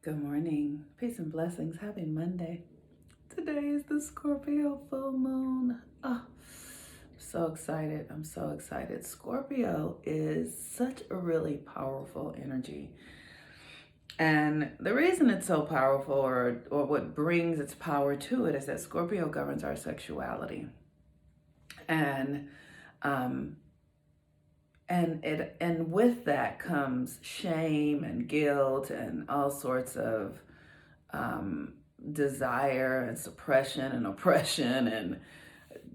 Good morning. Peace and blessings. Happy Monday. Today is the Scorpio full moon. Oh, so excited. I'm so excited. Scorpio is such a really powerful energy. And the reason it's so powerful, or what brings its power to it, is that Scorpio governs our sexuality. And um, and with that comes shame and guilt and all sorts of um, desire and suppression and oppression and,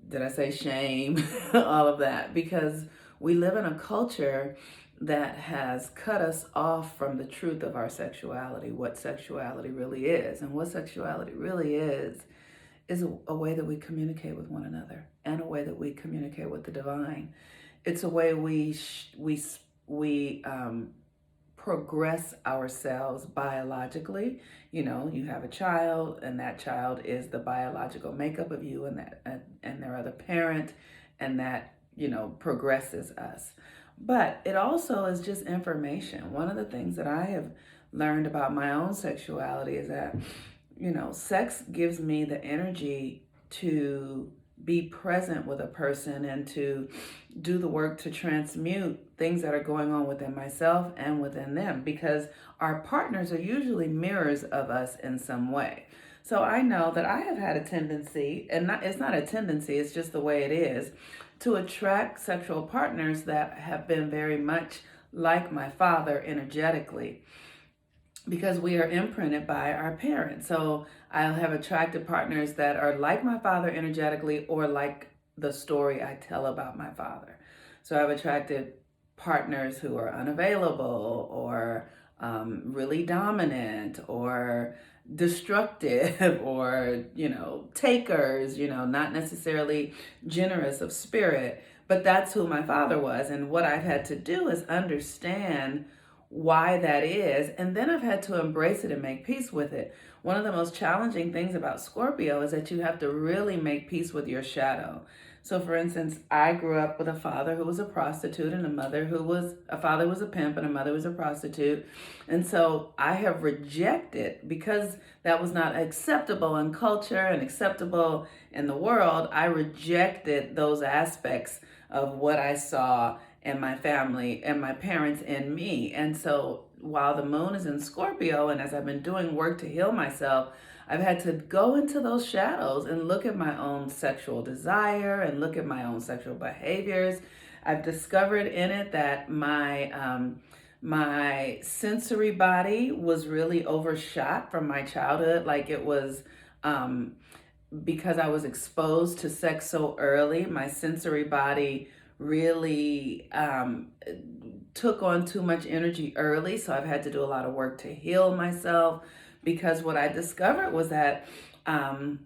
did I say shame? All of that, because we live in a culture that has cut us off from the truth of our sexuality, what sexuality really is. And what sexuality really is a way that we communicate with one another and a way that we communicate with the divine. It's a way we progress ourselves biologically. You have a child, and that child is the biological makeup of you, and their other parent, and that progresses us. But it also is just information. One of the things that I have learned about my own sexuality is that sex gives me the energy to be present with a person and to do the work to transmute things that are going on within myself and within them, because our partners are usually mirrors of us in some way. So I know that I have had a tendency, and it's not a tendency, it's just the way it is, to attract sexual partners that have been very much like my father energetically, because we are imprinted by our parents. So I'll have attracted partners that are like my father energetically, or like the story I tell about my father. So I've attracted partners who are unavailable, or really dominant, or destructive, or takers, not necessarily generous of spirit. But that's who my father was. And what I've had to do is understand why that is, and then I've had to embrace it and make peace with it. One of the most challenging things about Scorpio is that you have to really make peace with your shadow. So for instance, I grew up with a father who was a prostitute, and a father was a pimp and a mother was a prostitute. And so I have rejected, because that was not acceptable in culture and acceptable in the world, I rejected those aspects of what I saw and my family and my parents and me. And so while the moon is in Scorpio, and as I've been doing work to heal myself, I've had to go into those shadows and look at my own sexual desire and look at my own sexual behaviors. I've discovered in it that my sensory body was really overshot from my childhood. Like it was because I was exposed to sex so early, my sensory body really took on too much energy early. So I've had to do a lot of work to heal myself, because what I discovered was that when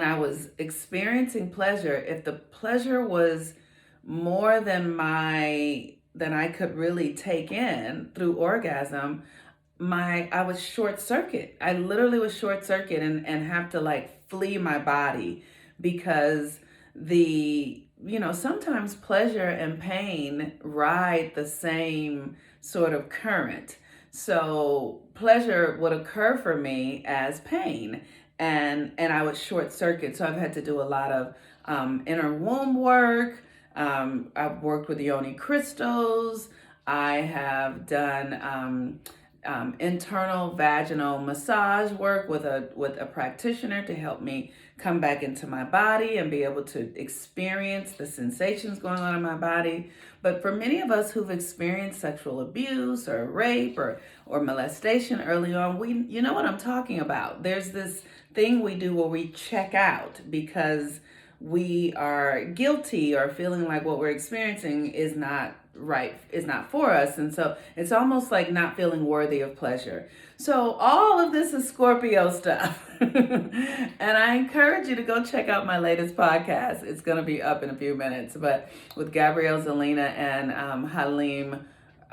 I was experiencing pleasure, if the pleasure was more than I could really take in through orgasm, I was short circuit. I literally was short circuit and have to like flee my body, because sometimes pleasure and pain ride the same sort of current. So pleasure would occur for me as pain, and I would short circuit. So I've had to do a lot of inner womb work. I've worked with yoni crystals. I have done internal vaginal massage work with a practitioner to help me come back into my body and be able to experience the sensations going on in my body. But for many of us who've experienced sexual abuse or rape or molestation early on, you know what I'm talking about. There's this thing we do where we check out because we are guilty or feeling like what we're experiencing is not right, is not for us. And so it's almost like not feeling worthy of pleasure. So all of this is Scorpio stuff. And I encourage you to go check out my latest podcast. It's going to be up in a few minutes, but with Gabrielle Zelina and Halim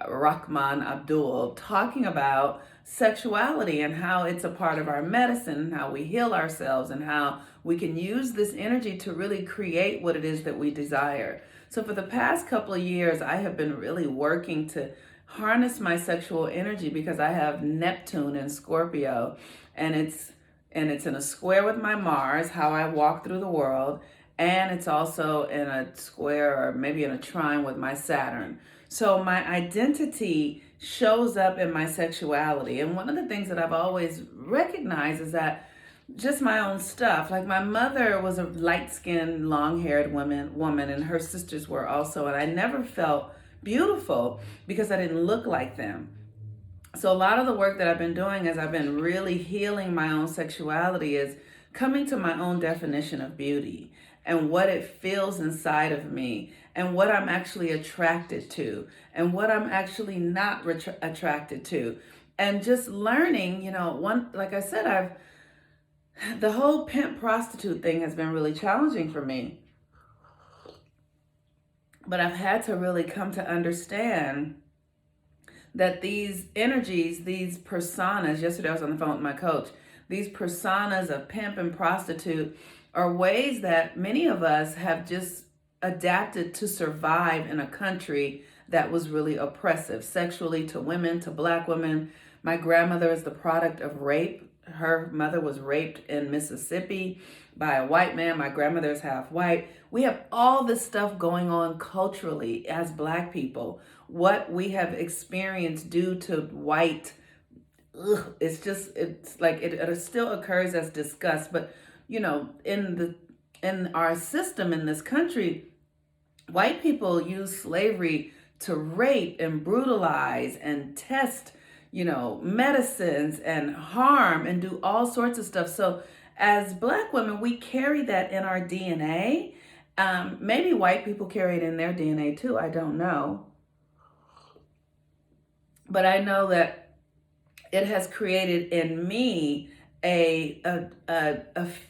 Rahman Abdul, talking about sexuality and how it's a part of our medicine, and how we heal ourselves, and how we can use this energy to really create what it is that we desire. So for the past couple of years, I have been really working to harness my sexual energy because I have Neptune in Scorpio, and it's in a square with my Mars, how I walk through the world, and it's also in a square or maybe in a trine with my Saturn. So my identity shows up in my sexuality. And one of the things that I've always recognized is that just my own stuff. Like my mother was a light-skinned, long-haired woman, and her sisters were also, and I never felt beautiful because I didn't look like them. So a lot of the work that I've been doing as I've been really healing my own sexuality is coming to my own definition of beauty and what it feels inside of me and what I'm actually attracted to and what I'm actually not attracted to. And just learning, like I said, the whole pimp prostitute thing has been really challenging for me. But I've had to really come to understand that these energies, these personas, yesterday I was on the phone with my coach, these personas of pimp and prostitute are ways that many of us have just adapted to survive in a country that was really oppressive sexually to women, to Black women. My grandmother is the product of rape. Her mother was raped in Mississippi by a white man. My grandmother is half white. We have all this stuff going on culturally as Black people. What we have experienced due to white, it's like it still occurs as disgust. But in our system in this country, white people use slavery to rape and brutalize and test, medicines and harm and do all sorts of stuff. So as Black women, we carry that in our DNA. Maybe white people carry it in their DNA too. I don't know. But I know that it has created in me a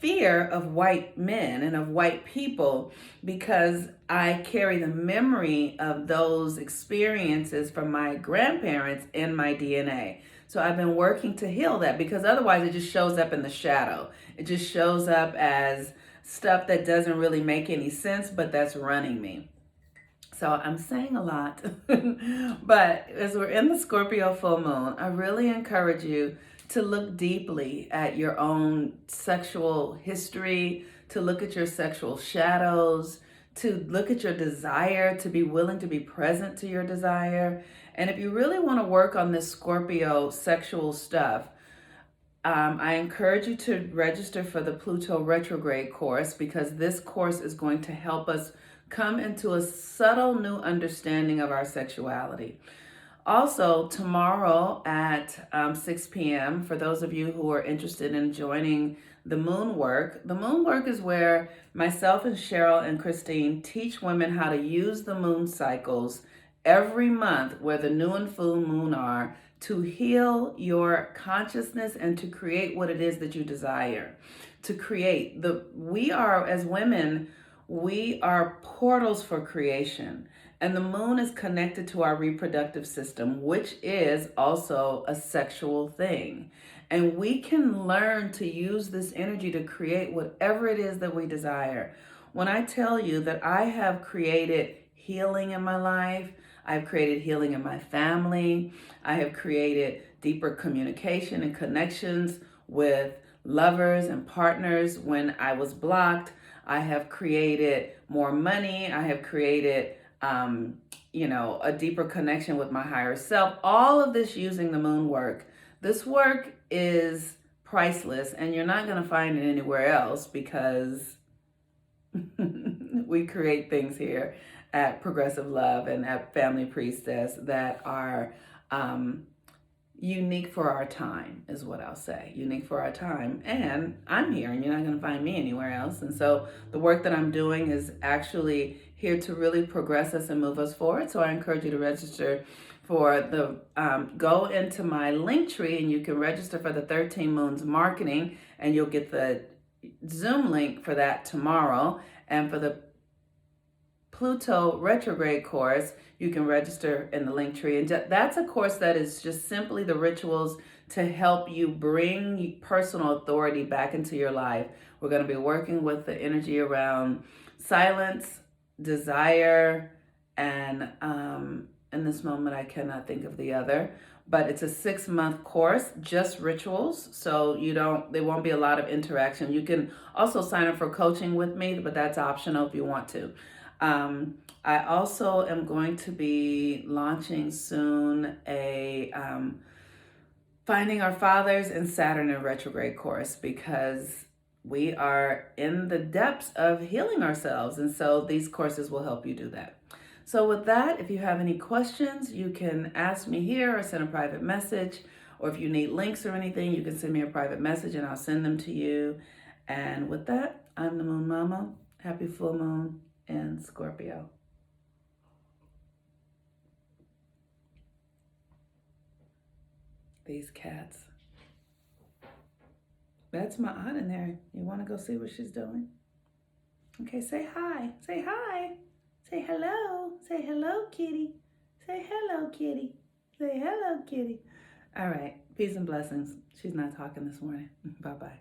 fear of white men and of white people because I carry the memory of those experiences from my grandparents in my DNA. So I've been working to heal that because otherwise it just shows up in the shadow. It just shows up as stuff that doesn't really make any sense, but that's running me. So I'm saying a lot, but as we're in the Scorpio full moon, I really encourage you to look deeply at your own sexual history, to look at your sexual shadows, to look at your desire, to be willing to be present to your desire. And if you really want to work on this Scorpio sexual stuff, I encourage you to register for the Pluto retrograde course because this course is going to help us come into a subtle new understanding of our sexuality. Also, tomorrow at 6 p.m., for those of you who are interested in joining the moon work is where myself and Cheryl and Christine teach women how to use the moon cycles every month where the new and full moon are to heal your consciousness and to create what it is that you desire. To create we are, as women, we are portals for creation. And the moon is connected to our reproductive system, which is also a sexual thing. And we can learn to use this energy to create whatever it is that we desire. When I tell you that I have created healing in my life, I've created healing in my family, I have created deeper communication and connections with lovers and partners when I was blocked. I have created more money. I have created, a deeper connection with my higher self. All of this using the moon work. This work is priceless, and you're not going to find it anywhere else because we create things here at Progressive Love and at Family Priestess that are unique for our time, is what I'll say. Unique for our time. And I'm here, and you're not going to find me anywhere else. And so the work that I'm doing is actually here to really progress us and move us forward. So I encourage you to register for go into my link tree, and you can register for the 13 Moons Marketing, and you'll get the Zoom link for that tomorrow. And for the Pluto retrograde course, you can register in the link tree. And that's a course that is just simply the rituals to help you bring personal authority back into your life. We're going to be working with the energy around silence, desire, and In this moment, I cannot think of the other. But it's a 6-month course, just rituals. So there won't be a lot of interaction. You can also sign up for coaching with me, but that's optional if you want to. I also am going to be launching soon a Finding Our Fathers in Saturn in Retrograde course, because we are in the depths of healing ourselves. And so these courses will help you do that. So with that, if you have any questions, you can ask me here or send a private message. Or if you need links or anything, you can send me a private message and I'll send them to you. And with that, I'm the Moon Mama. Happy full moon in Scorpio. These cats. That's my aunt in there. You want to go see what she's doing? Okay, say hi. Say hi. Say hello. Say hello, kitty. Say hello, kitty. Say hello, kitty. All right. Peace and blessings. She's not talking this morning. Bye-bye.